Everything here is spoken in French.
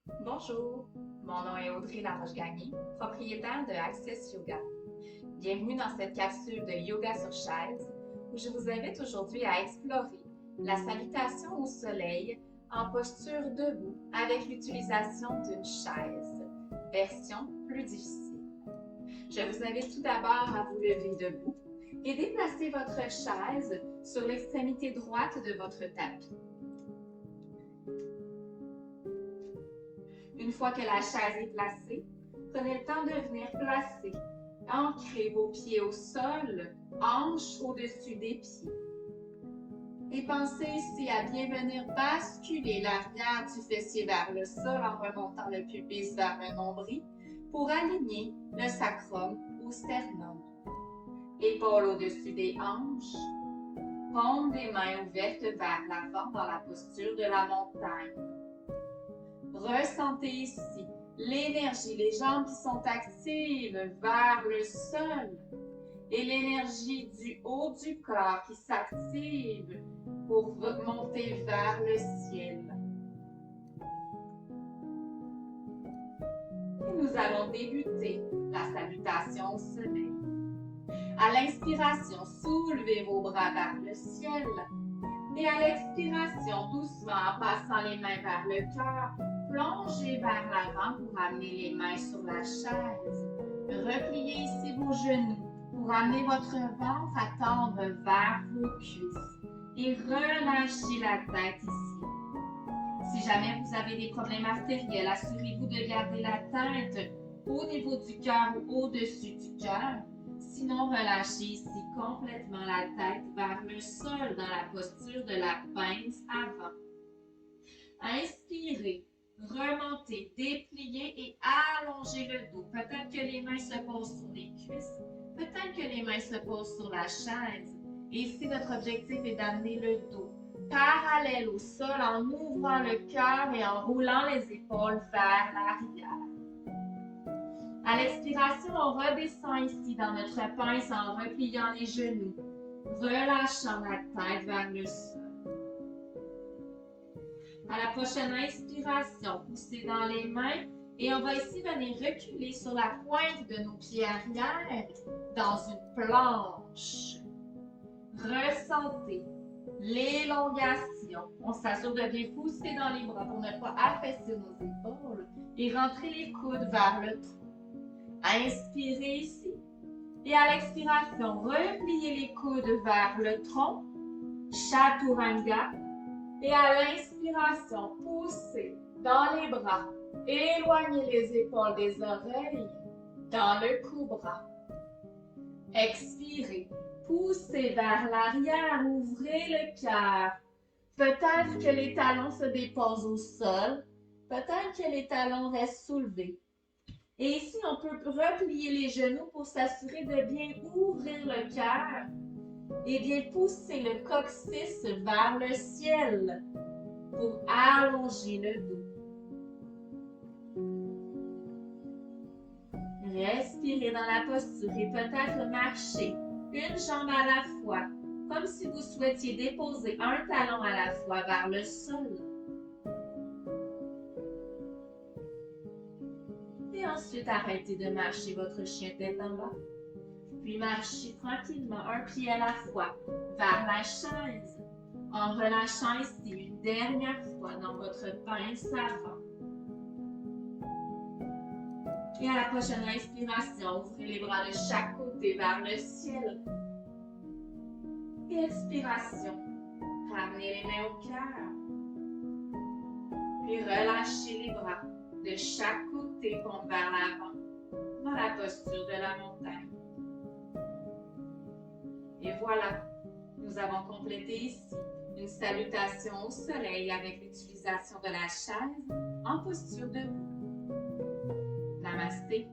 Bonjour, mon nom est Audrey Laroche-Gagné, propriétaire de Access Yoga. Bienvenue dans cette capsule de yoga sur chaise où je vous invite aujourd'hui à explorer la salutation au soleil en posture debout avec l'utilisation d'une chaise, version plus difficile. Je vous invite tout d'abord à vous lever debout et déplacer votre chaise sur l'extrémité droite de votre tapis. Une fois que la chaise est placée, prenez le temps de venir placer, ancrer vos pieds au sol, hanches au-dessus des pieds. Et pensez ici à bien venir basculer l'arrière du fessier vers le sol en remontant le pubis vers le nombril pour aligner le sacrum au sternum. Épaules au-dessus des hanches, paumes des mains ouvertes vers l'avant dans la posture de la montagne. Ressentez ici l'énergie, les jambes qui sont actives vers le sol et l'énergie du haut du corps qui s'active pour monter vers le ciel. Et nous allons débuter la salutation au soleil. À l'inspiration, soulevez vos bras vers le ciel. Et à l'expiration, doucement, en passant les mains vers le cœur, plongez vers l'avant pour amener les mains sur la chaise. Repliez ici vos genoux pour amener votre ventre à tendre vers vos cuisses. Et relâchez la tête ici. Si jamais vous avez des problèmes artériels, assurez-vous de garder la tête au niveau du cœur ou au-dessus du cœur. Sinon, relâchez ici complètement la tête vers le sol dans la posture de la pince avant. Inspirez, remontez, dépliez et allongez le dos. Peut-être que les mains se posent sur les cuisses, peut-être que les mains se posent sur la chaise. Et ici, notre objectif est d'amener le dos parallèle au sol en ouvrant le cœur et en roulant les épaules vers l'arrière. À l'expiration, on redescend ici dans notre pince en repliant les genoux, relâchant la tête vers le sol. À la prochaine inspiration, poussez dans les mains et on va ici venir reculer sur la pointe de nos pieds arrière dans une planche. Ressentez l'élongation. On s'assure de bien pousser dans les bras pour ne pas affaisser nos épaules et rentrer les coudes vers le tronc. Inspirez ici et à l'expiration, repliez les coudes vers le tronc, Chaturanga. Et à l'inspiration, poussez dans les bras, éloignez les épaules des oreilles dans le cobra. Expirez, poussez vers l'arrière, ouvrez le cœur. Peut-être que les talons se déposent au sol, peut-être que les talons restent soulevés. Et ici, on peut replier les genoux pour s'assurer de bien ouvrir le cœur et bien pousser le coccyx vers le ciel pour allonger le dos. Respirez dans la posture et peut-être marcher une jambe à la fois, comme si vous souhaitiez déposer un talon à la fois vers le sol. Et ensuite, arrêtez de marcher votre chien tête en bas. Puis marchez tranquillement un pied à la fois vers la chaise en relâchant ici une dernière fois dans votre pince avant. Et à la prochaine inspiration, ouvrez les bras de chaque côté vers le ciel. Et expiration, ramenez les mains au cœur. Puis relâchez les bras de chaque côté pour vers l'avant dans la posture de la montagne. Et voilà, nous avons complété ici une salutation au soleil avec l'utilisation de la chaise en posture debout. Namasté.